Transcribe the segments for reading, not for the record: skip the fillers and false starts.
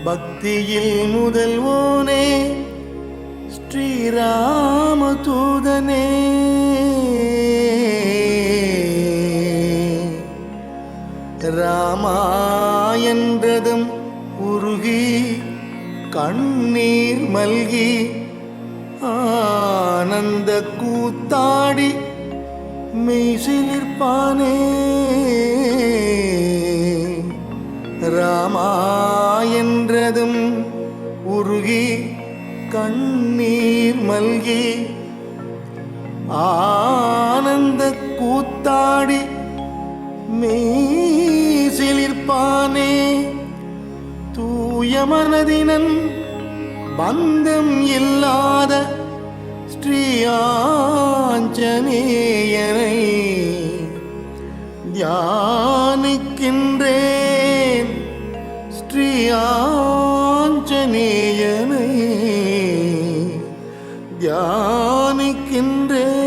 பக்தியில் முதல்வோனே ஸ்ரீராம தூதனே, ராமா என்றதும் உருகி கண்ணீர் மல்கி ஆனந்த கூத்தாடி மெய்சிலிர்ப்பானே. ராமா என்றதும் உருகி கண்ணீர் மல்கி ஆனந்த கூத்தாடி மெய்சிலிர்ப்பானே. தூய மனதினன் பந்தம் இல்லாத ஸ்ரீ ஆஞ்சநேயனை தியானிக்கின்றேன். ஸ்ரீ ஆஞ்சநேயனை தியானிக்கின்றேன்.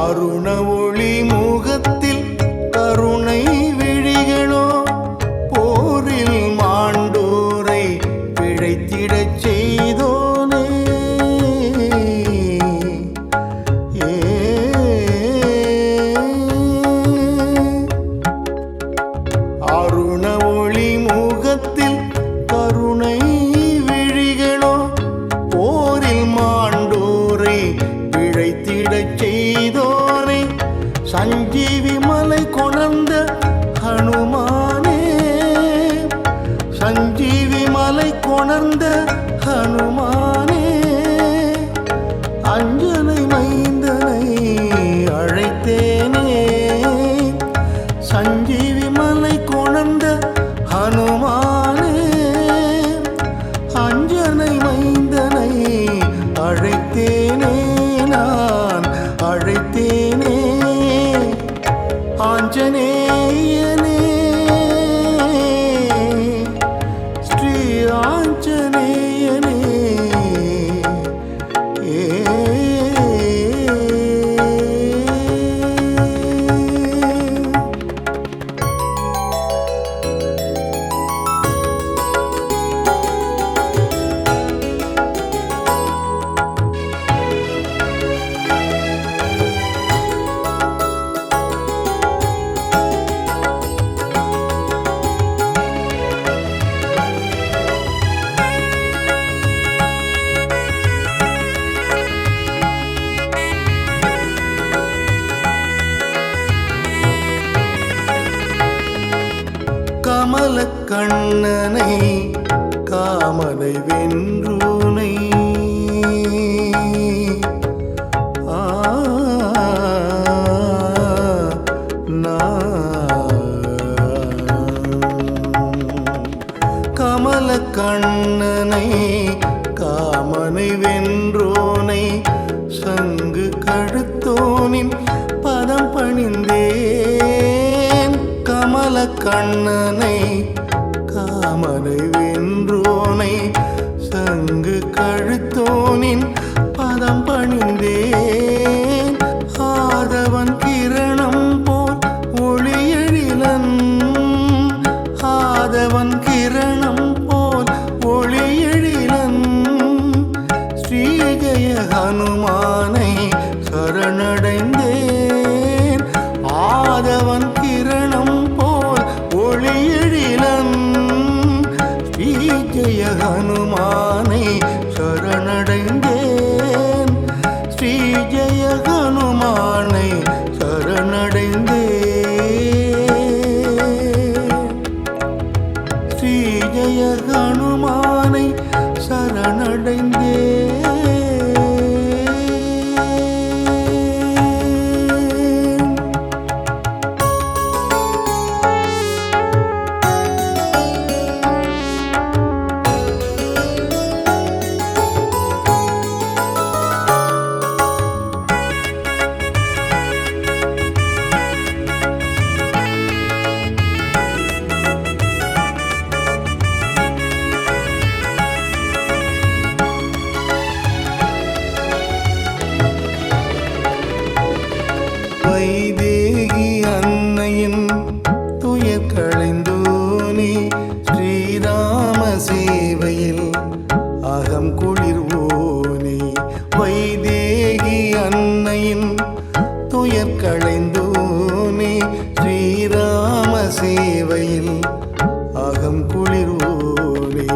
அருண ஒளி முகத்தில் கருணை விழிகளோ போரில் மாண்டோரை பிழைத்திடச் செய்தோனே. அருண ஒளி முகத்தில் கருணை விழிகளோ போரில் மாண்டோரை பிழைத்திடச் செய்தோனே. சஞ்சீவி மலை கொணர்ந்த ஹனுமானே, சஞ்சீவி மலை கொணர்ந்த ஹனுமானே, அஞ்சனை மைந்தனை அழைத்தேனே. சஞ்சீவி மலை கொணர்ந்த ஹனுமானே, அஞ்சனை மைந்தனை அழைத்தேனே, நான் அழைத்தேனே. ஆஞ்சநேயனே, ஸ்ரீ ஆஞ்சநேயனே, கமல கண்ணனை காமனை வென்றூனை, கமல கண்ணனை காமனை வென்றோனை சங்கு கழுத்தோனின் பதம் பணிந்தேன். கமல கண்ணனை காமனை வென்றோனை சங்கு கழுத்தோனின் பதம் பணிந்தேன். ஆதவன் கிரணம் போல் ஒளியெழிலன், ஆதவன் கிரணம் போல் ஒளியெழிலன், ஸ்ரீ ஜெய ஹனுமானை சரணடைந்தேன். ஆதவன் கிரணம் போல் ஒளியெழிலன், ஸ்ரீ ஜெய ஹனுமானை சரணடைந்தேன். ஸ்ரீ ஜெய ஹனுமானை சரணடைந்தேன். ஸ்ரீ ஜெய ஹனுமானை சரணடைந்தேன். வைதேகி அன்னையின் துயர் களைந்தோனே ஸ்ரீராம சேவையில் அகம் குளிர்வோனே வைதேகி அன்னையின் துயர் களைந்தோனே ஸ்ரீராம சேவையில் அகம் குளிர்வோனே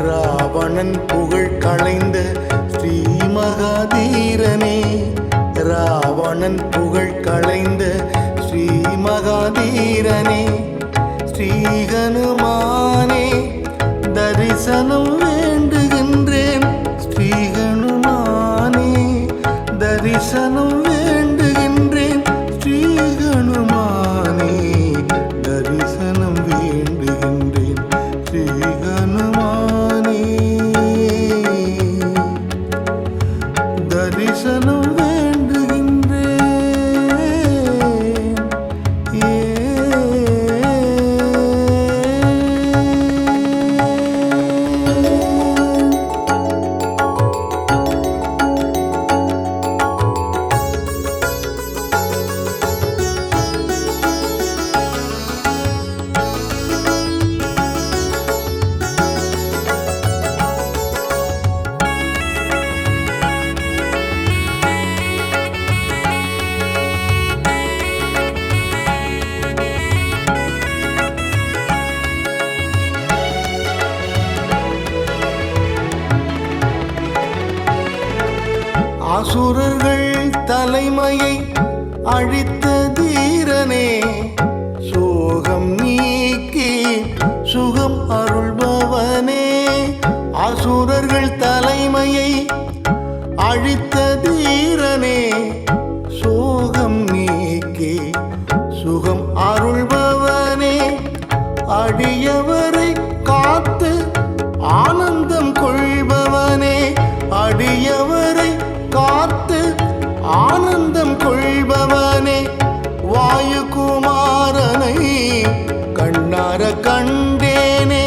ராவணன் புகழ் களைந்த ஸ்ரீ மகாதீரனே ராவணன் புகழ் களைந்த ஸ்ரீ மகாதீரனே ஸ்ரீஹனுமானே தரிசனம் வேண்டுகின்றேன் ஸ்ரீஹனுமானே தரிசனம் வேண்டுகின்றேன் ஸ்ரீஹனுமானே தரிசனம் வேண்டுகின்றேன் ஸ்ரீஹனுமானே தரிசனம் அசுரர்கள் தலைமையை அழித்த தீரனே சோகம் நீக்கி சுகம் அருள்பவனே அசுரர்கள் தலைமையை அழித்த தீரனே சோகம் நீக்கி சுகம் அருள்பவனே அடியவரை காத்து ஆனந்தம் கொள்பவனே அடியவரை காத்து ஆனந்தம் கொள்பவனே வாயுகுமாரனை கண்ணார கண்டேனே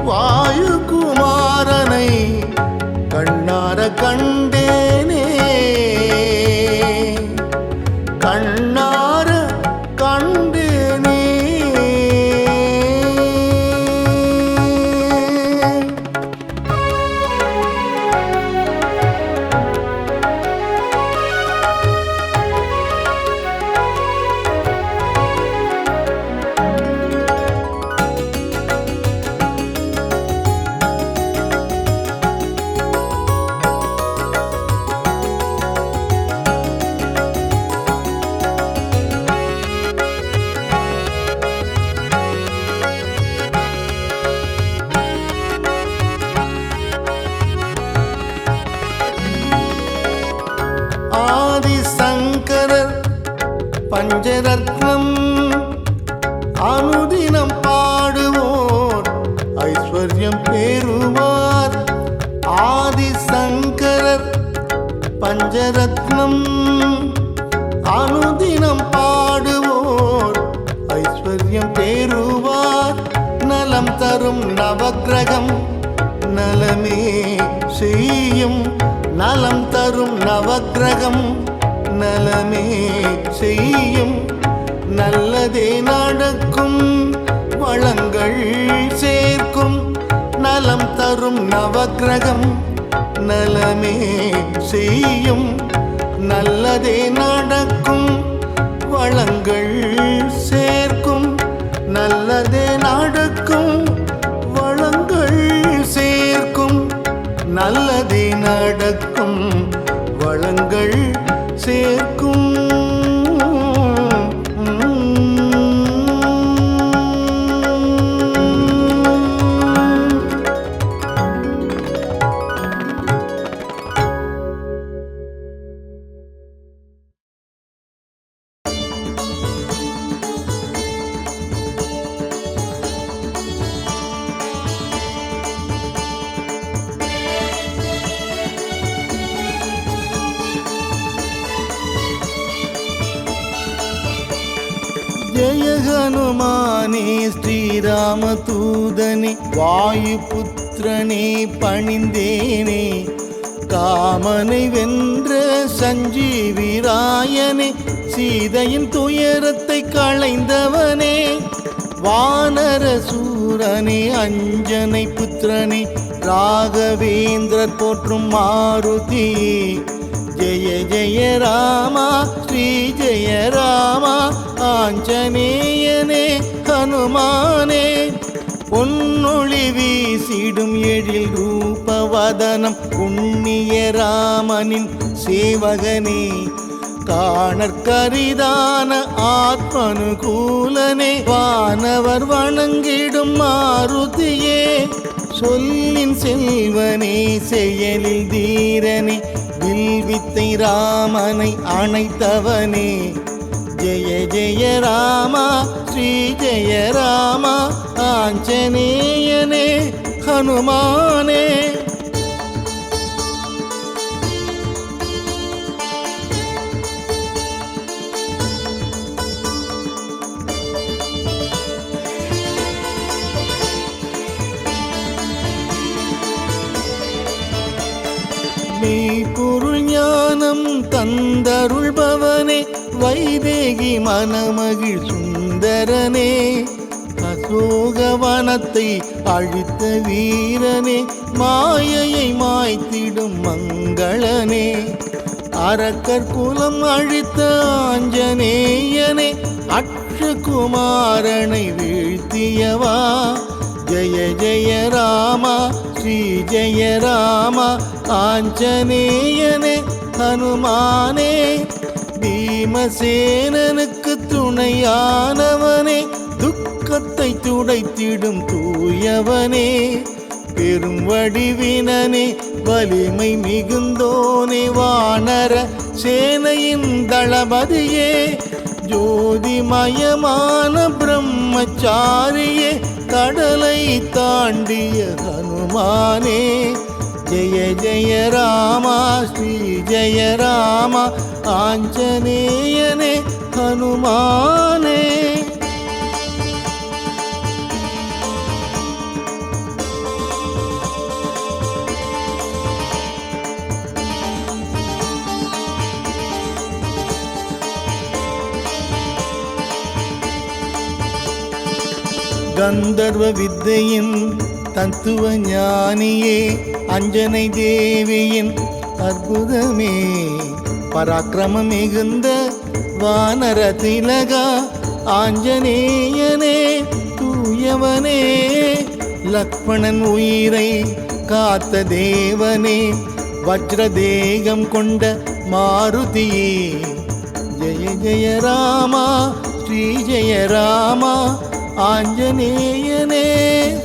வாயுகுமாரனை கண்ணார கண்டேனே கண்ணார கண்டேனே ஆதிசங்கரர் பஞ்சரத்னம் அனுதினம் பாடுவோர் ஐஸ்வர்யம் பெறுவார் ஆதிசங்கரர் பஞ்சரத்னம் அனுதினம் பாடுவோர் ஐஸ்வர்யம் பெறுவார் நலம் தரும் நவக்கிரகம் நலமே செய்யும் நலம் தரும் நவக்கிரகம் நலமே செய்யும் நல்லதே நடக்கும் வளங்கள் சேர்க்கும் நலம் தரும் நவக்கிரகம் நலமே செய்யும் நல்லதே நடக்கும் வளங்கள் சேர்க்கும் நல்லதே நடக்கும் வளங்கள் சேர்க்கும் நல்லதே நடக்கும் வளங்கள் சேர்க்கும் ஜெய ஹனுமானே ஸ்ரீராமதூதனே வாயுபுத்திரனே பணிந்தேனே காமனை வென்ற சஞ்சீவிராயனே, சீதையின் துயரத்தை களைந்தவனே, வானர சூரனே, அஞ்சனை புத்திரனே, ராகவேந்திரர் போற்றும் மாருதி. ஜெய ஜெய ராமா ஸ்ரீ ஜெய ராமா ஆஞ்சநேயனே ஹனுமானே, பொன்னொளி வீசிடும் எழில் ரூபவதனம் புண்ணிய ராமனின் சேவகனே, காணற்கரிதான ஆத்மனுகூலனே, வானவர் வணங்கிடும் மாருதியே, சொல்லின் செல்வனே, செயலில் தீரனே, வில்வித்தை ராமனை அணைத்தவனே. ஜெய ஜெய ராமா ஸ்ரீ ஜெய ராமா ஆஞ்சநேயனே ஹனுமானே. மெய்ப்பொருள் ஞானம் தந்தருள்பவனே, வைதேகி மணமகிழ் சுந்தரனே, அசோகவனத்தை அழித்த வீரனே, மாயையை மாய்த்திடும் மங்களனே, அரக்கர் குலம் அழித்த ஆஞ்சநேயனே, அக்ஷகுமாரனை வீழ்த்தியவா. ஜெய ஜெய ராமா ஸ்ரீ ஜெய ராமா ஆஞ்சநேயனே ஹனுமானே, பீமசேனனுக்கு துணையானவனே, துக்கத்தை துடைத்திடும் தூயவனே, பெரும் வடிவினனே, வலிமை மிகுந்தோனே, வானர சேனையின் தளபதியே, ஜோதிமயமான பிரம்மச்சாரியே, கடலை தாண்டிய ஹனுமானே. ஜெய ஜெய ராமா ஸ்ரீ ஜெய ராமா ஆஞ்சநேயனே ஹனுமானே. கந்தர்வ வித்தையின் தத்துவ ஞானியே, அஞ்சனை தேவியின் அற்புதமே, பராக்கிரமம் மிகுந்த வானர திலகா ஆஞ்சநேயனே தூயவனே, லக்ஷ்மணன் உயிரை காத்த தேவனே, வஜ்ரதேகம் கொண்ட மாருதியே. ஜெய ஜெய ராமா ஸ்ரீ ஜெய ராமா ஆஞ்சநேயனே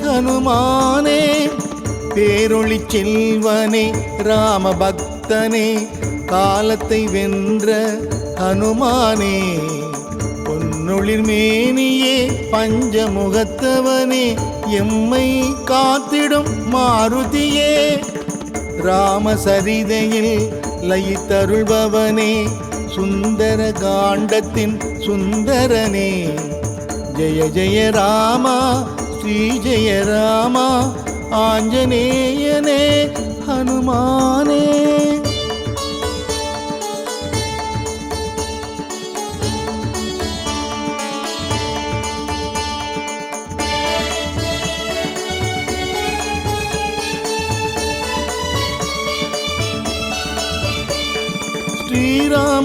ஹனுமானே, பேரொளி செல்வனே ராம பக்தனே, காலத்தை வென்ற ஹனுமானே, பொன்னொளிர் மேனியே பஞ்சமுகத்தவனே, எம்மை காத்திடும் மாருதியே, ராமசரிதையில் லயித்தருள்பவனே, சுந்தர காண்டத்தின் சுந்தரனே. ஜெய ஜெய ராமா ஸ்ரீ ஜெய ராமா ஆஞ்சநேயனே ஹனுமானே.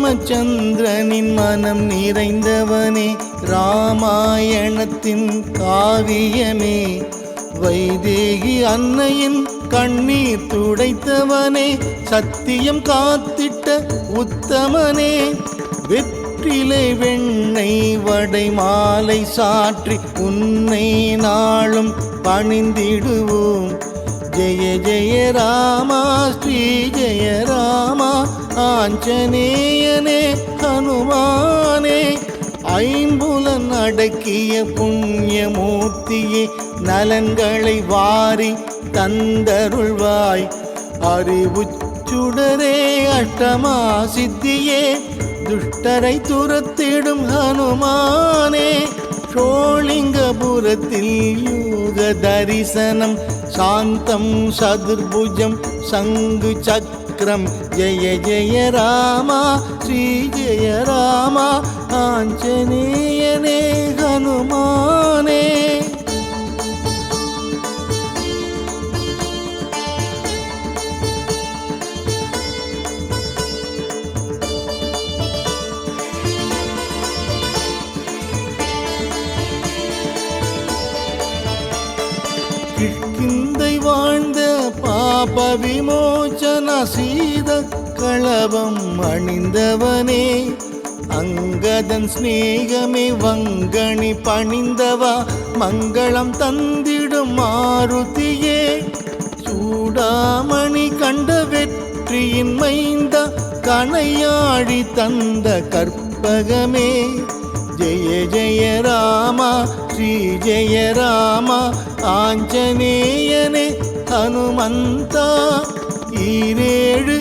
ஸ்ரீராமச்சந்திரனின் மனம் நிறைந்தவனே, ராமாயணத்தின் காவியமே, வைதேகி அன்னையின் கண்ணீர் துடைத்தவனே, சத்தியம் காத்திட்ட உத்தமனே, வெற்றிலை வெண்ணெய் வடை மாலை சாற்றி உன்னை நாளும் பணிந்திடுவோம். ஜெய ஜெய ராமா ஸ்ரீ ஜெய ராமா ஆஞ்சநேயனே ஹனுமானே, ஐம்புலன் அடக்கிய புண்ணியமூர்த்தியே, நலன்களை வாரி தந்தருள்வாய். அறிவுச்சுடரே அஷ்டமா சித்தியே, துஷ்டரை துரத்திடும் ஹனுமானே, ஷோலிங்கபுரத்தில் யோக தரிசனம், சாந்தம் சதுர்புஜம் சங்கு சக்கர சக்கரம் ஜெய ஜெய ராமா ஸ்ரீ ஜெய ராமா ஆஞ்சநேயனே ஹனுமானே. கிஷ்கிந்தை வாழ்ந்த பாப விமோச்சன சீத களபம் அணிந்தவனே, அங்கதன் ஸ்நேகமே வங்கணி பணிந்தவா மங்களம் தந்திடும் மாருதியே, சூடாமணி கண்ட வெற்றியின் மைந்த கணையாழி தந்த கற்பகமே, ஜெய ஜெய ராமா ஸ்ரீ ஜெய ராமா ஆஞ்சநேயனே ஹனுமந்தா. ஈரேழு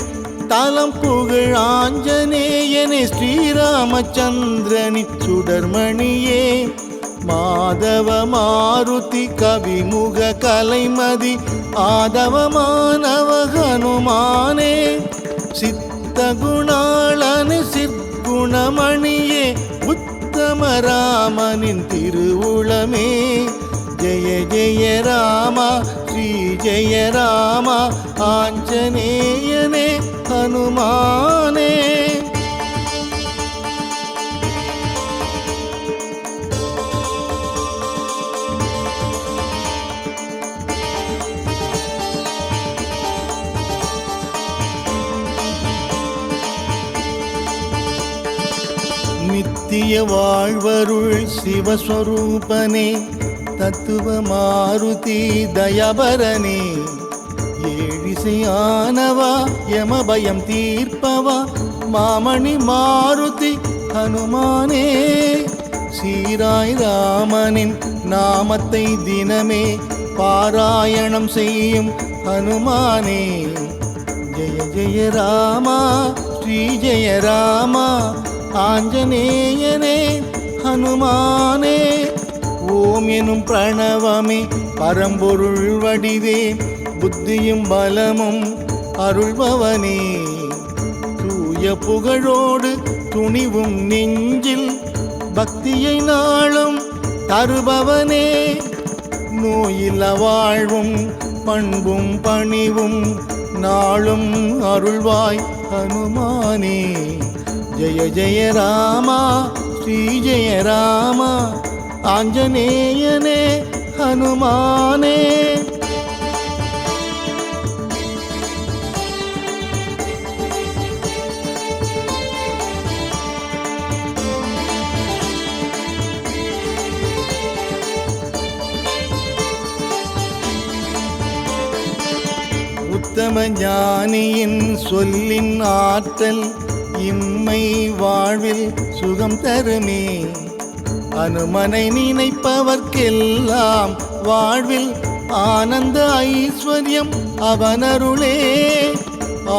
தலம் புகழ் ஆஞ்சநேயனே ஸ்ரீராமச்சந்திரனின் சுடர்மணியே, மாதவ மாருதி கவிமுக கலைமதி ஆதவமானவ ஹனுமானே, சித்த குணாளனு சிற்குணமணியே உத்தம ராமனின் திருவுளமே, ஜெய ஜெய ராமா ஸ்ரீ ஜெய ராமா ஆஞ்சநேயனே ஹனுமானே. நித்திய வாழ்வருள் சிவஸ்வரூபனே, தத்துவ மாருதி தயபரனே, ஏழிசையானவா யமபயம் தீர்ப்பவா மாமணி மாருதி ஹனுமானே, சீராய் ராமனின் நாமத்தை தினமே பாராயணம் செய்யும் ஹனுமானே, ஜெய ஜெய ராமா ஸ்ரீ ஜெய ராமா ஆஞ்சநேயனே ஹனுமானே. ஓம் எனும் பிரணவமே பரம்பொருள் வடிவே, புத்தியும் பலமும் அருள்பவனே, தூய புகழோடு துணிவும் நெஞ்சில் பக்தியை நாளும் தருபவனே, நோயில்ல வாழ்வும் பண்பும் பணிவும் நாளும் அருள்வாய் ஹனுமானே, ஜெய ஜெய ராமா ஸ்ரீ ஜெய ராமா ஆஞ்சநேயனே ஹனுமானே. உத்தம ஞானியின் சொல்லின் ஆற்றல் இம்மை வாழ்வில் சுகம் தருமே, அனுமனை நினைப்பவர்க்கெல்லாம் வாழ்வில் ஆனந்த ஐஸ்வர்யம் அவனருளே,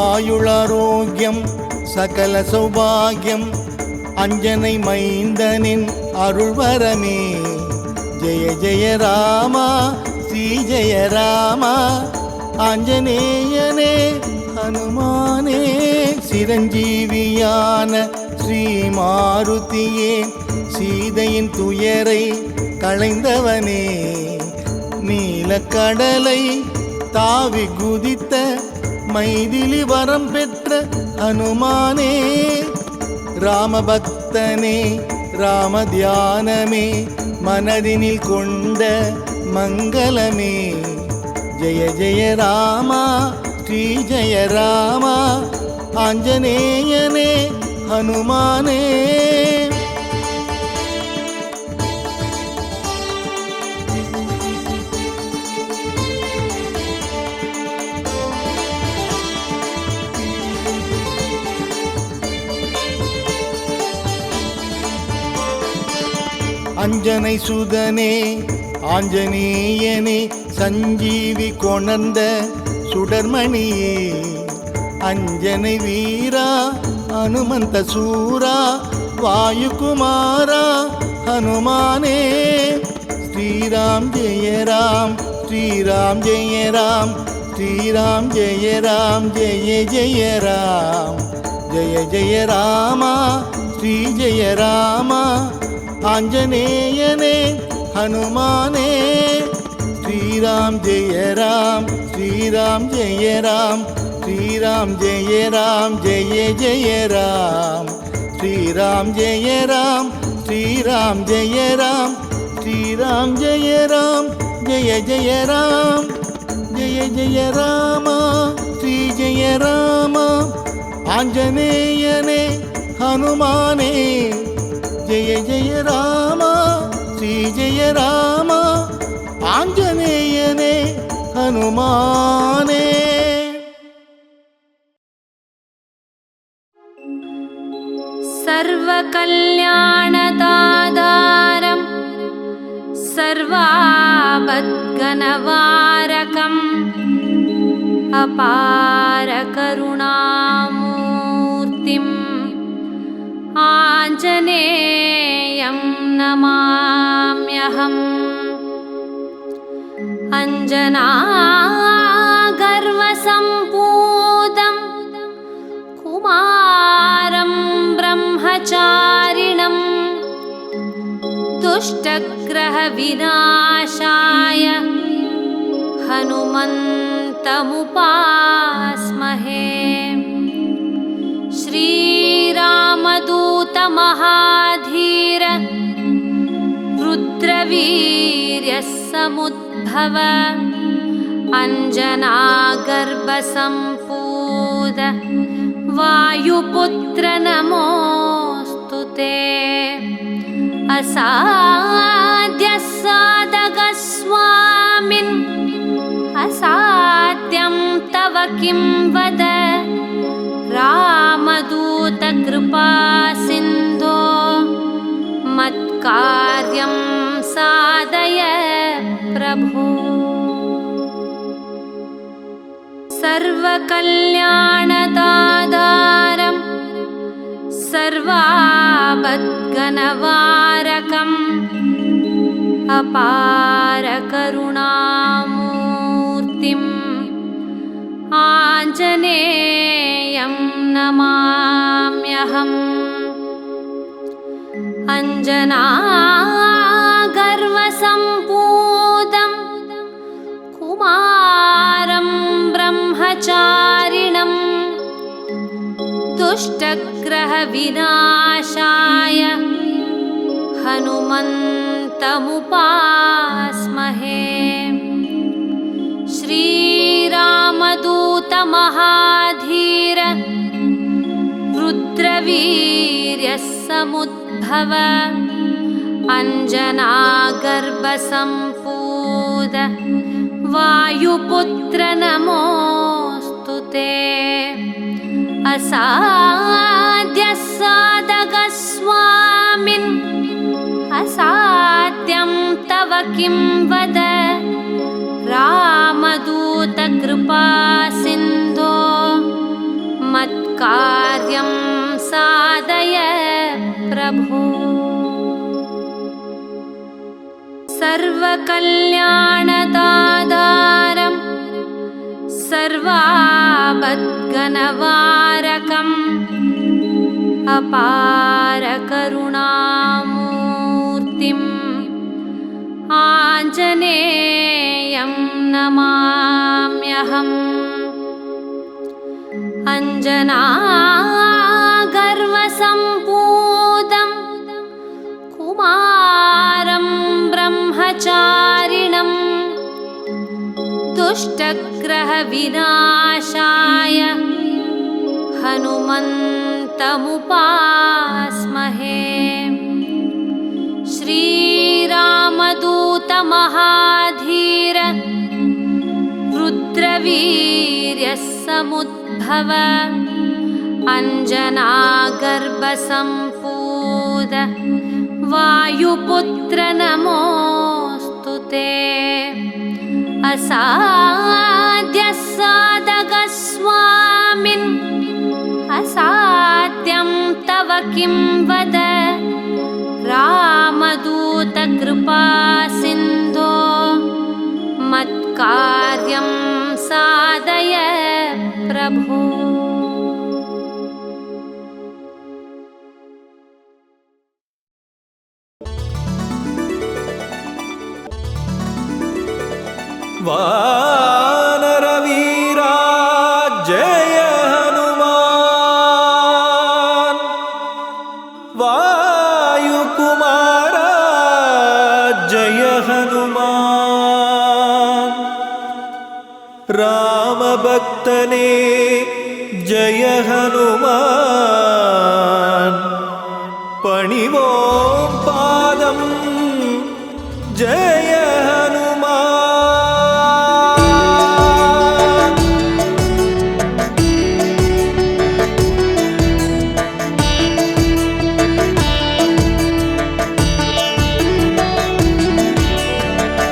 ஆயுளாரோக்கியம் சகல சௌபாகியம் அஞ்சனை மைந்தனின் அருள்வரமே, ஜெய ஜெய ராமா ஸ்ரீ ஜெய ராமா ஆஞ்சநேயனே ஹனுமானே. சிரஞ்சீவியான ஸ்ரீ மாருதியே, சீதையின் துயரை களைந்தவனே, நீலக்கடலை தாவி குதித்த மைதிலி வரம் பெற்ற ஹனுமானே, ராமபக்தனே ராம தியானமே மனதினில் கொண்ட மங்களமே, ஜெய ஜெய ராமா ஸ்ரீ ஜெய ராமா ஆஞ்சநேயனே ஹனுமானே. அஞ்சனை சுதனே ஆஞ்சநேயனே, சஞ்சீவி கொணர்ந்த சுடர்மணியே, அஞ்சனை வீரா ஹனுமந்த சூரா வாயுகுமாரா ஹனுமானே, ஸ்ரீராம் ஜெய ராம் ஸ்ரீராம் ஜெய ராம் श्रीराम जय राम जय जय राम जय जय राम श्री जय राम आंजनेयने हनुमाने श्रीराम जय राम श्रीराम जय राम श्रीराम जय राम जय जय राम श्रीराम जय राम श्रीराम जय राम श्रीराम जय राम जय जय राम जय जय राम श्री जय राम आंजनेयने हनुमाने जय जय राम श्री जय राम आंजनेयने हनुमाने। सर्वकल्याणदातारं सर्वापद्घ्नवारकम् अपार करुणामूर्तिम् आञ्जनेयं नमाम्यहम्। अञ्जनागर्वसम्पूतं कुमारं ब्रह्मचारिणं दुष्टग्रहविनाशाय हनुमन्तमुपास्महे। श्रीरामदूतमहाधीर रुद्रवीर्यसमुद्भव अञ्जनागर्भसम्पूत वायुपुत्र नमोऽस्तु ते। असाध्यसाधकस्वामिन् असाध्यं तव किं वद रामदूतकृपासिन्धो मत्कार्यं साधय प्रभो। सर्वकल्याणदातारं सर्वापद्घ्नवारकम् अपार करुणामूर्तिम् आञ्जनेयं नमाम्यहम्। अञ्जनागर्वसम्पूतं कुमारं ब्रह्मचारिणं दुष्टग्रहविनाशाय हनुमन्तमुपास्महे। श्रीरामदूतमहाधीर रुद्रवीर्यसमुद्भव अञ्जनागर्भसम्पूत वायुपुत्र नमोऽस्तु ते। असाध्यसाधकस्वामिन् असाध्यं तव किं वद रामदूतकृपासिन्धो मत्कार्यं साधय प्रभो। सर्वकल्याणदातारं सर्वापद्घ्नवारकम् अपार करुणामूर्तिम् आञ्जनेयं नमाम्यहम्। अञ्जनागर्वसम्पूतं कुमारं ब्रह्मचारिणं दुष्टग्रहविनाशाय हनुमन्तमुपास्महे। श्रीरामदूतमहाधीर रुद्रवीर्यसमुद्भव अञ्जनागर्भसम्पूत वायुपुत्र नमोऽस्तु ते। असाध्यसाधकस्वामिन् असाध्यं तव किं वद रामदूतकृपासिन्धो मत्कार्यं साधय वानरवीरा जय हनुमान वायुकुमारा जय हनुमान रामभक्तने जय हनुमान पणिवों पादं जय हनुमान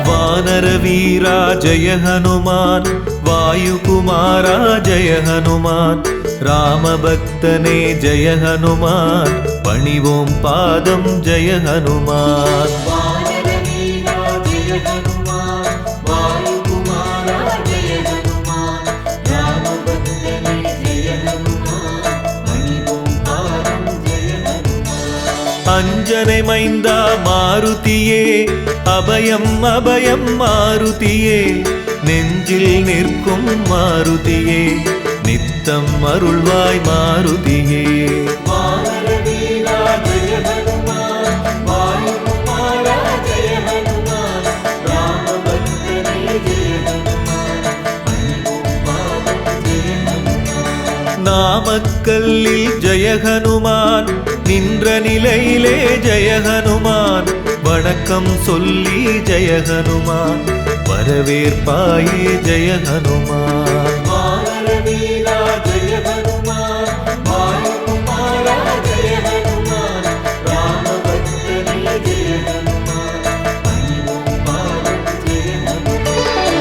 वानरवीरा जय हनुमान वायुकुमारा जय हनुमान रामभक्तने जय हनुमान पणिवों पादं जय हनुमान वानरवीरा जय हनुमान वायुकुमारा जय हनुमान रामभक्तने जय हनुमान पणिवों पादं जय हनुमान अंजने मैंदा मारुतिये अभयं अभयं मारुतिये நெஞ்சில் நிற்கும் மாருதியே நித்தம் அருள்வாய் மாருதியே வானரவீரா ஜெய ஹனுமான் வாயுகுமாரா ஜெய ஹனுமான் ராமபக்தனே ஜெய ஹனுமான் பணிவோம் பாதம் ஜெய ஹனுமான் நாமக்கல்லில் ஜெய ஹனுமான் நின்ற நிலையிலே ஜெய ஹனுமான் வணக்கம் சொல்லி ஜெய ஹனுமான் வரவேற்பாயே ஜெய ஹனுமான் வானரவீரா ஜெய ஹனுமான் வாயுகுமாரா ஜெய ஹனுமான் ராமபக்தனே ஜெய ஹனுமான் பணிவோம் பாதம் ஜெய ஹனுமான்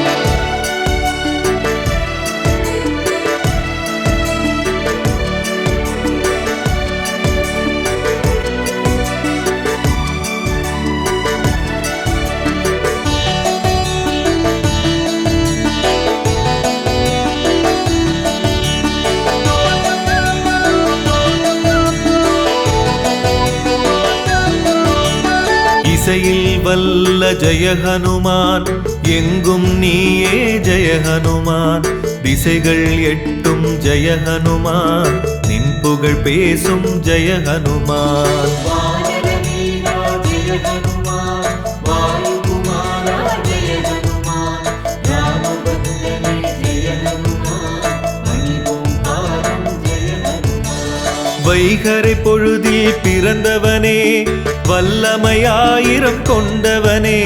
இசையில் வல்ல ஜெய ஹனுமான் எங்கும் நீயே ஜெய ஹனுமான் திசைகள் எட்டும் ஜெய ஹனுமான் நின் புகழ் பேசும் ஜெய ஹனுமான் வானரவீரா ஜெய ஹனுமான் வாயுகுமாரா ஜெய ஹனுமான் ராமபக்தனே ஜெய ஹனுமான் பணிவோம் பாதம் ஜெய ஹனுமான் வைகரை பொழுதில் பிறந்தவனே வல்லமையாயிரம் கொண்டவனே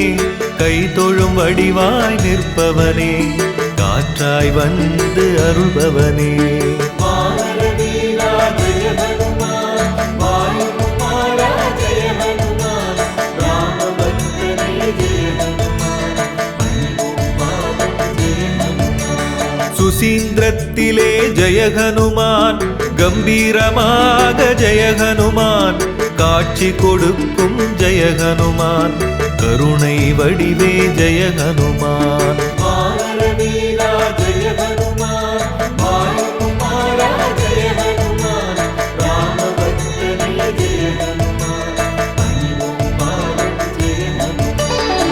கை தொழும் வடிவாய் நிற்பவனே காற்றாய் வந்து அருள்பவனே வானரவீரா ஜெய ஹனுமான் வாயுகுமாரா ஜெய ஹனுமான் ராமபக்தனே ஜெய ஹனுமான் பணிவோம் பாதம் ஜெய ஹனுமான் சுசீந்திரத்திலே ஜெய ஹனுமான் கம்பீரமாக ஜெய ஹனுமான் காட்சி கொடுக்கும் ஜெய ஹனுமான் கருணை வடிவே ஜெய ஹனுமான் வானரவீரா ஜெய ஹனுமான் வாயுகுமாரா ஜெய ஹனுமான் ராமபக்தனே ஜெய ஹனுமான் பணிவோம் பாதம் ஜெய ஹனுமான்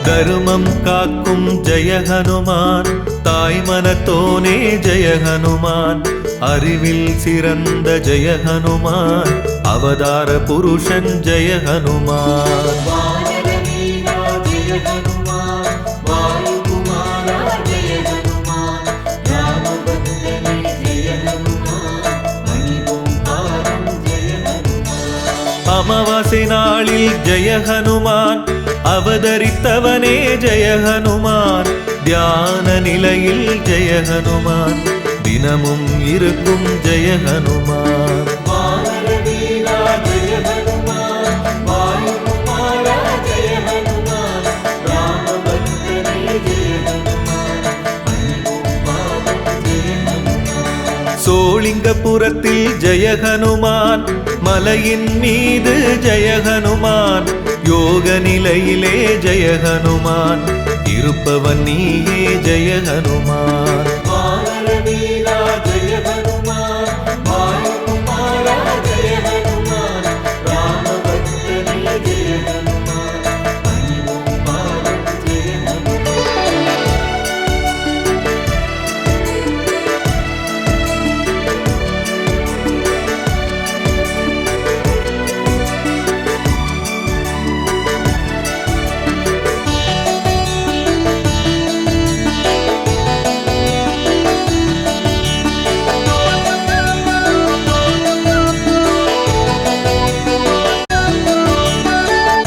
தருமம் காக்கும் ஜெய ஹனுமான் தாய் மனத்தோனே ஜெய ஹனுமான் அறிவில் சிறந்த ஜெய ஹனுமான் அவதார புருஷன் ஜெய ஹனுமான் வானரவீரா ஜெய ஹனுமான் வாயுகுமாரா ஜெய ஹனுமான் ராமபக்தனே ஜெய ஹனுமான் பணிவோம் பாதம் ஜெய ஹனுமான் அமாவாசை நாளில் ஜெய ஹனுமான் அவதரித்தவனே ஜெய ஹனுமான் தியான நிலையில் ஜெய ஹனுமான் தினமும் இருக்கும் ஜெய ஹனுமான் வானரவீரா ஜெய ஹனுமான் வாயுகுமாரா ஜெய ஹனுமான் ராமபக்தனே ஜெய ஹனுமான் பணிவோம் பாதம் ஜெய ஹனுமான் சோளிங்கபுரத்தில் ஜெய ஹனுமான் மலையின் மீது ஜெய ஹனுமான் யோக நிலையிலே ஜெய ஹனுமான் இருப்பவன் நீயே ஜெய ஹனுமான். வானர வீரா ஜெய ஹனுமான், வாயுகுமாரா ஜெய ஹனுமான், ராமபக்தனே ஜெய ஹனுமான், பணிவோம் பாதம் ஜெய ஹனுமான்.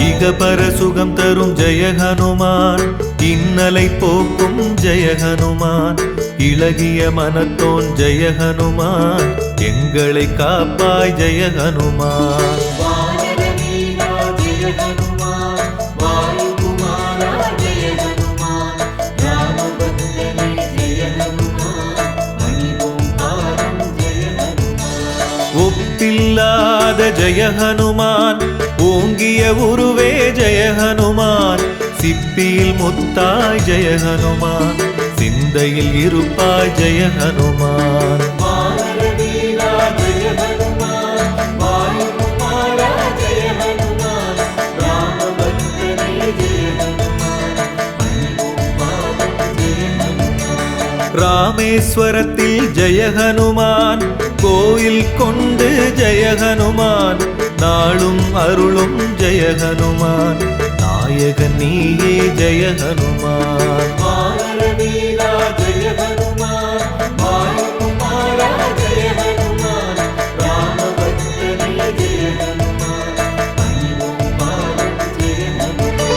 இகபர சுகம் தரும் ஜெய ஹனுமான், இன்னலை போக்கும் ஜெய ஹனுமான், இளகிய மனத்தோன் ஜெய ஹனுமான், எங்களை காப்பாய் ஜெய ஹனுமான். வானர வீரா ஜெய ஹனுமான், வாயுகுமாரா ஜெய ஹனுமான், ராமபக்தனே ஜெய ஹனுமான், பணிவோம் பாதம் ஜெய ஹனுமான். ஒப்பில்லாத ஜெய ஹனுமான், ஓங்கிய உருவே ஜெய ஹனுமான், சிப்பியில் முத்தாய் ஜெய ஹனுமான், சிந்தையில் இருப்பாய் ஜெய ஹனுமான். வானர வீரா ஜெய ஹனுமான், வாயுகுமாரா ஜெய ஹனுமான், ராமபக்தனே ஜெய ஹனுமான், பணிவோம் பாதம் ஜெய ஹனுமான். ராமேஸ்வரத்தில் ஜெய ஹனுமான், கோயில் கொண்டு ஜெய ஹனுமான், நாளும் அருளும் ஜெய ஹனுமான், நாயகன் நீயே ஜெய ஹனுமான். வானர வீரா ஜெய ஹனுமான், வாயுகுமாரா ஜெய ஹனுமான், ராமபக்தனே ஜெய ஹனுமான், பணிவோம் பாதம் ஜெய ஹனுமான்.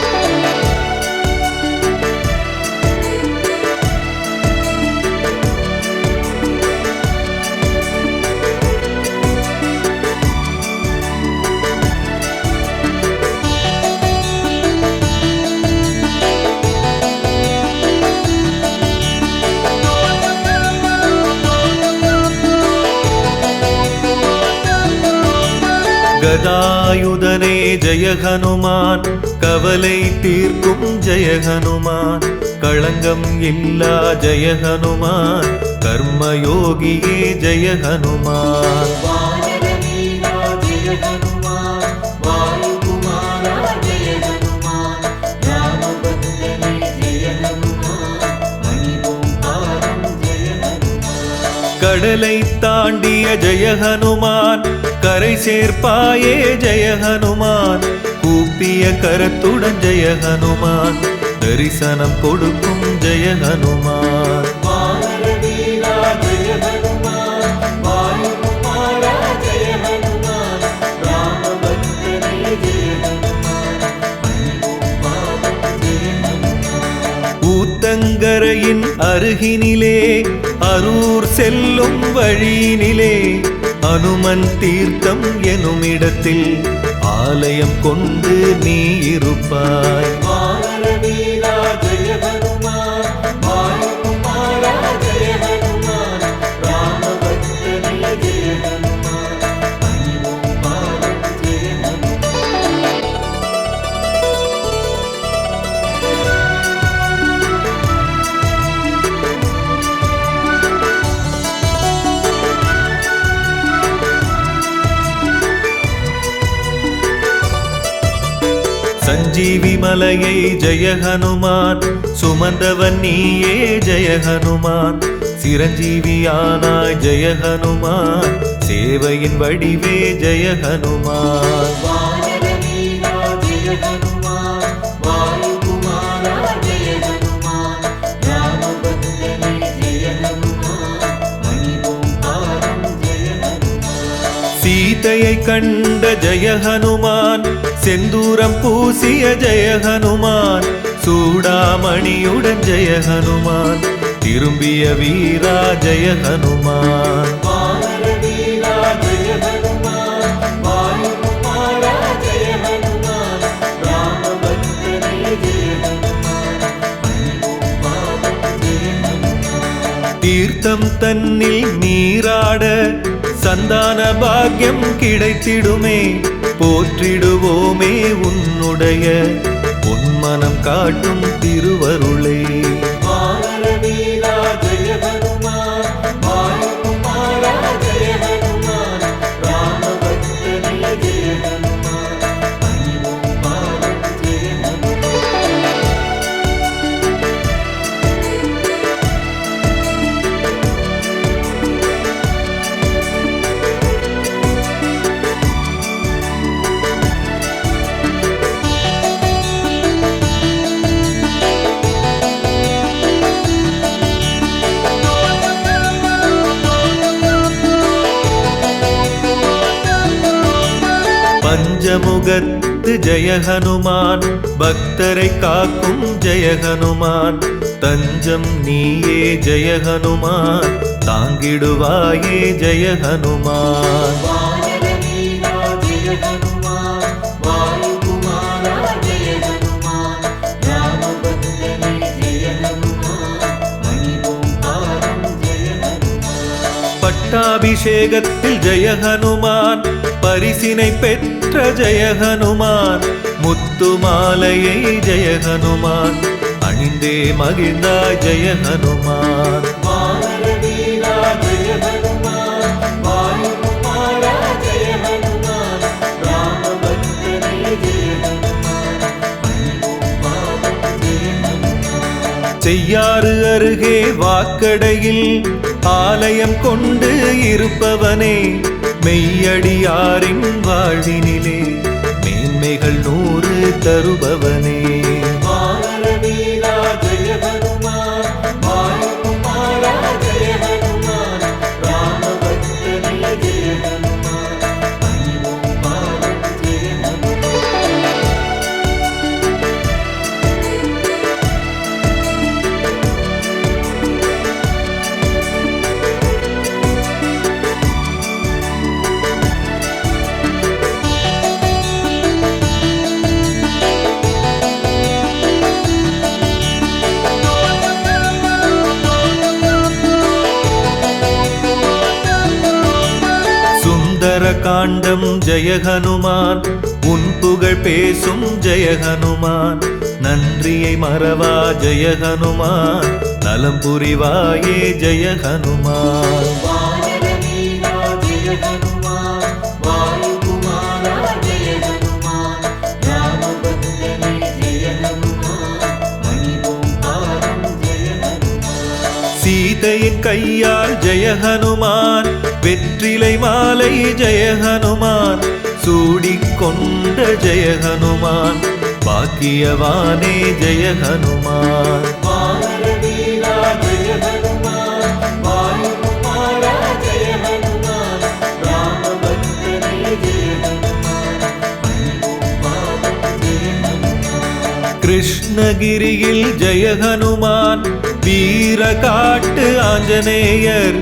கதாயுதனே ஜெய ஹனுமான், கவலை தீர்க்கும் ஜெய ஹனுமான், களங்கம் இல்லா ஜெய ஹனுமான், கர்மயோகியே ஜெய ஹனுமான். வானர வீரா ஜெய ஹனுமான், வாயுகுமாரா ஜெய ஹனுமான், ராமபக்தனே ஜெய ஹனுமான், பணிவோம் பாதம் ஜெய ஹனுமான். கடலை தாண்டிய ஜெய ஹனுமான், கரை சேர்ப்பாயே ஜெய ஹனுமான், கூப்பிய கரத்துடன் ஜெய ஹனுமான், தரிசனம் கொடுக்கும் ஜெய ஹனுமான். வானர வீரா ஜெய ஹனுமான், வாயுகுமாரா ஜெய ஹனுமான், ராமபக்தனே ஜெய ஹனுமான், பணிவோம் பாதம் ஜெய ஹனுமான். ஊத்தங்கரையின் அருகினிலே, அரூர் செல்லும் வழியினிலே, அனுமன் தீர்த்தம் எனுமிடத்தில் ஆலயம் கொண்டு நீ இருப்பாய். வானர வீரா ஜெய ஹனுமான், வாயுகுமாரா ஜெய ஹனுமான், ராமபக்தனே ஜெய ஹனுமான், பணிவோம் பாதம் ஜெய ஹனுமான். சஞ்சீவி மலையை ஜெய ஹனுமான், சுமந்தவன் நீயே ஜெய ஹனுமான், சிரஞ்சீவியானாய் ஜெய ஹனுமான், சேவையின் வடிவே ஜெய ஹனுமான். வானர வீரா ஜெய ஹனுமான், வாயுகுமாரா ஜெய ஹனுமான், ராமபக்தனே ஜெய ஹனுமான், பணிவோம் பாதம் ஜெய ஹனுமான். சீதையை கண்ட ஜெய ஹனுமான், செந்தூரம் பூசிய ஜெய ஹனுமான், சூடாமணியுடன் ஜெய ஹனுமான், திரும்பிய வீரா ஜெய ஹனுமான். வானர வீரா ஜெய ஹனுமான், வாயுகுமாரா ஜெய ஹனுமான், ராமபக்தனே ஜெய ஹனுமான், பணிவோம் பாதம் ஜெய ஹனுமான். தீர்த்தம் தன்னில் நீராட சந்தான பாக்கியம் கிடைத்திடுமே, போற்றிடுவோமே உன்னுடைய பொன்மன ஞானம் காட்டும் திருவருளே. வானர வீரா ஜெய ஹனுமான், வாயுகுமாரா ஜெய ஹனுமான், ராமபக்தனே ஜெய ஹனுமான், பணிவோம் பாதம் ஜெய ஹனுமான். பஞ்சமுகத்து ஜெய ஹனுமான், பக்தரை காக்கும் ஜெய ஹனுமான், தஞ்சம் நீயே ஜெய ஹனுமான், தாங்கிடுவாயே ஜெய ஹனுமான். வானர வீரா ஜெய ஹனுமான், வாயுகுமாரா ஜெய ஹனுமான், ராமபக்தனே ஜெய ஹனுமான், பணிவோம் பாதம் ஜெய ஹனுமான். பட்டாபிஷேகத்தில் ஜெய ஹனுமான், பரிசினை பெற்ற ஜெய ஹனுமான், முத்து மாலையை ஜெய ஹனுமான், அணிந்தே மகிழ்ந்தாய் ஜெய ஹனுமான். வானர வீரா ஜெய ஹனுமான், வாயுகுமாரா ஜெய ஹனுமான், ராமபக்தனே ஜெய ஹனுமான், பணிவோம் பாதம் ஜெய ஹனுமான். செய்யாறு அருகே வாக்கடையில் ஆலயம் கொண்டு இருப்பவனே, மெய்யடியாரின் வாழ்வினிலே மேன்மைகள் 100 தருபவனே. வானர வீரா ஜெய ஹனுமான், வாயுகுமாரா ஜெய ஹனுமான், ராமபக்தனே ஜெய ஹனுமான், பணிவோம் பாதம் ஜெய ஹனுமான். சுந்தர காண்டம் ஜெய ஹனுமான், உன் புகழ் பேசும் ஜெய ஹனுமான், நன்றியை மறவா ஜெய ஹனுமான், நலம் புரிவாயே ஜெய ஹனுமான். வானர வீரா ஜெய ஹனுமான், வாயுகுமாரா ஜெய ஹனுமான், ராமபக்தனே ஜெய ஹனுமான், பணிவோம் பாதம் ஜெய ஹனுமான். சீதையின் கையால் ஜெய ஹனுமான், வெற்றிலை மாலை ஜெய ஹனுமான், சூடிக்கொண்ட ஜெய ஹனுமான், பாக்கியவானே ஜெய ஹனுமான். வானர வீரா ஜெய ஹனுமான், வாயுகுமாரா ஜெய ஹனுமான், ராமபக்தனே ஜெய ஹனுமான், பணிவோம் பாதம் ஜெய ஹனுமான். கிருஷ்ணகிரியில் ஜெய ஹனுமான், வீர காட்டு ஆஞ்சநேயர்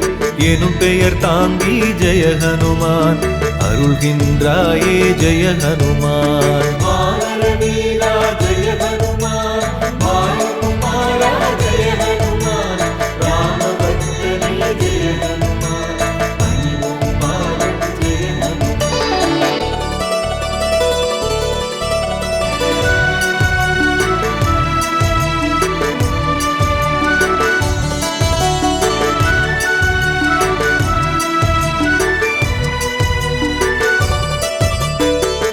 எனும் பெயர் தாங்கி ஜெய ஹனுமான், அருள்கின்றாயே ஜெய ஹனுமான். வானர வீரா ஜெய ஹனுமான், வாயுகுமாரா ஜெய ஹனுமான், ராமபக்தனே ஜெய ஹனுமான், பணிவோம் பாதம் ஜெய ஹனுமான்.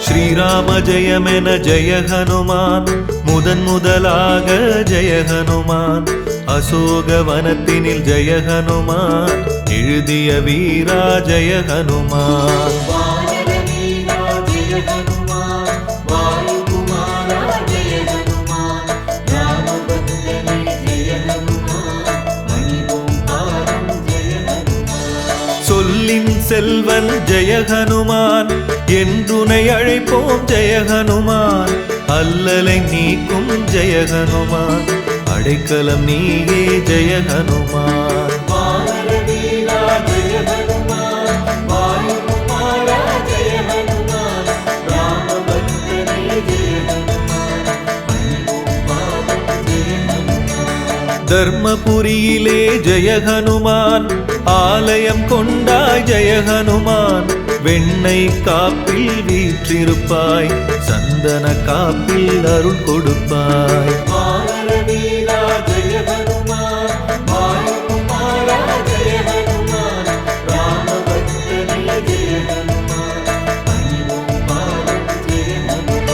ஸ்ரீராம ஜெயமென ஜெய ஹனுமான், முதலாக ஜெய ஹனுமான், அசோக வனத்தினில் ஜெய ஹனுமான், எழுதிய வீரா ஜெய ஹனுமான். வானர வீரா ஜெய ஹனுமான், வாயுகுமாரா ஜெய ஹனுமான், ராமபக்தனே ஜெய ஹனுமான், பணிவோம் பாதம் ஜெய ஹனுமான். சொல்லின் செல்வன் ஜெய ஹனுமான், என்றுனை அழைப்போம் ஜெய ஹனுமான், அல்லலை நீக்கும் ஜெய ஹனுமான், அடைக்கலம் நீயே ஜெய ஹனுமான். வானர வீரா ஜெய ஹனுமான், வாயுகுமாரா ஜெய ஹனுமான், ராமபக்தனே ஜெய ஹனுமான், பணிவோம் பாதம் ஜெய ஹனுமான். தர்மபுரியிலே ஜெய ஹனுமான், ஆலயம் கொண்டாய் ஜெய ஹனுமான், வெண்ணை காப்பில் வீற்றிருப்பாய், சந்த சந்தன காப்பில் அருள் கொடுப்பாய். வானரவீரா ஜெய ஹனுமான், வாயுகுமாரா ஜெய ஹனுமான், ராமபக்தனே ஜெய ஹனுமான், பணிவோம் பாதம் ஜெய ஹனுமான்.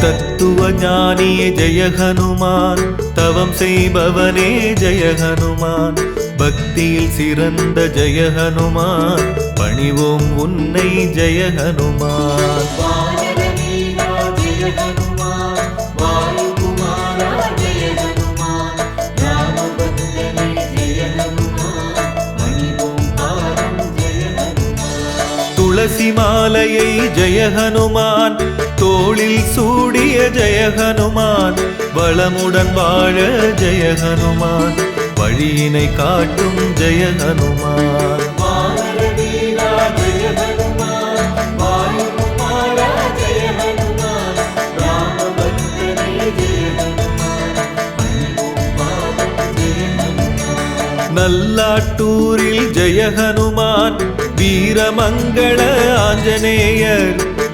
தத்துவ ஞானியே ஜெய ஹனுமான், தவம் செய்பவனே ஜெய ஹனுமான், பக்தியில் சிறந்த ஜெய ஹனுமான், பணிவோம் உன்னை ஜெய ஹனுமான். வானரவீரா ஜெய ஹனுமான், வாயுகுமாரா ஜெய ஹனுமான், ராமபக்தனே ஜெய ஹனுமான், பணிவோம் பாதம் ஜெய ஹனுமான். துளசி மாலையை ஜெய ஹனுமான், தோளில் சூடிய ஜெய ஹனுமான், வளமுடன் வாழ ஜெய ஹனுமான், வழியினை காட்டும் ஜெய ஹனுமான். வானரவீரா ஜெய ஹனுமான், வாயுகுமாரா ஜெய ஹனுமான், ராமபக்தனே ஜெய ஹனுமான், பணிவோம் பாதம் ஜெய ஹனுமான். நல்லாட்டூரில் ஜெய ஹனுமான், வீரமங்கள ஆஞ்சநேயர்,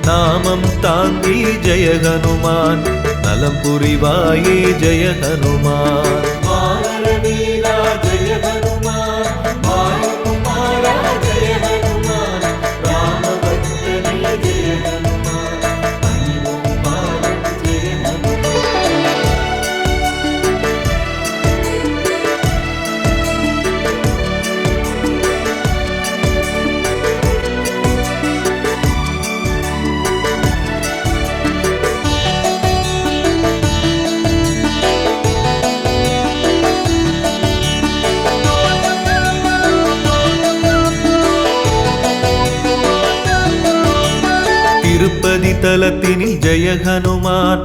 நாமம் தாங்கி ஜெய ஹனுமான், நலம் புரிவாயே ஜெய ஹனுமான். வானரவீரா ஜெய ஹனுமான், வாயுகுமாரா ஜெய ஹனுமான், ராமபக்தனே ஜெய ஹனுமான், பணிவோம் பாதம் ஜெய ஹனுமான். திருப்பதி தலத்தினில் ஜெய ஹனுமான்,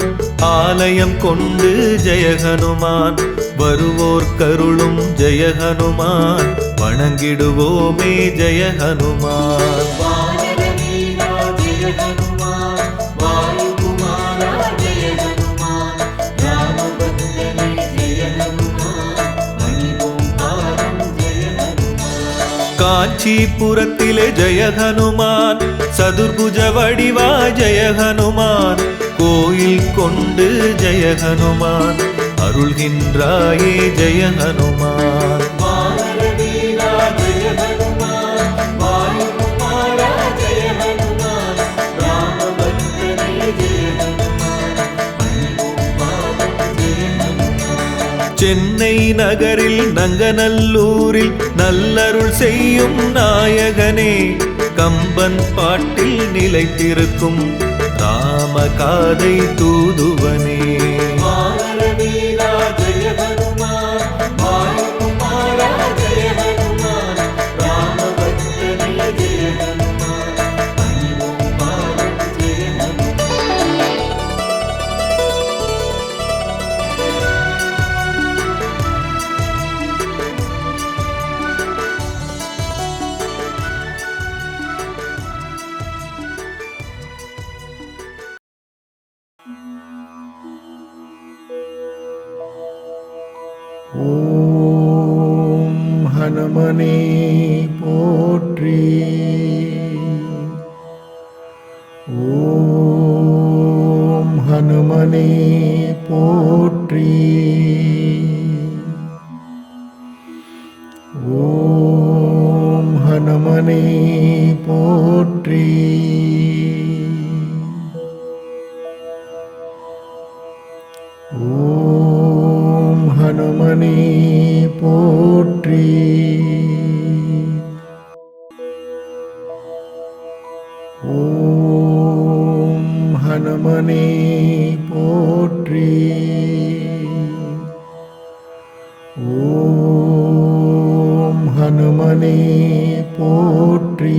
ஆலயம் கொண்டு ஜெய ஹனுமான், வருவோர் கருளும் ஜெய ஹனுமான், வணங்கிடுவோமே ஜெய ஹனுமான். வானரவீரா ஜெய ஹனுமான், வாயுகுமாரா ஜெய ஹனுமான், ராமபக்தனே ஜெய ஹனுமான், பணிவோம் பாதம் ஜெய ஹனுமான். காஞ்சிபுரத்திலே ஜெய ஹனுமான், சதுர்புஜ வடிவா ஜெய ஹனுமான், கோயில் கொண்டு ஜெய ஹனுமான், அருள்கின்றாயே ஜெய ஹனுமான். வானரவீரா ஜெய ஹனுமான், வாயுகுமாரா ஜெய ஹனுமான், ராமபக்தனே ஜெய ஹனுமான், பணிவோம் பாதம் ஜெய ஹனுமான். சென்னை நகரில் நங்கநல்லூரில் நல்லருள் செய்யும் நாயகனே, கம்பன் பாட்டில் நிலைத்திருக்கும் ராமகாதை தூதுவனே. வானரவீரா ஜெய ஹனுமான், வாயுகுமாரா ஜெய ஹனுமான், ராமபக்தனே ஜெய ஹனுமான், பணிவோம் பாதம் ஜெய ஹனுமான். ஓம் ஹனுமனே போற்றி. ஓம் ஹனுமனே போற்றி. ஓம் ஹனுமனே போற்றி. ஓம் ஹனுமனே போற்றி. ஓம் ஹனுமனே போற்றி. ஓம் ஹனுமனே போற்றி.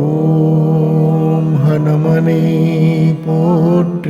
ஓம் ஹனுமனே போற்றி.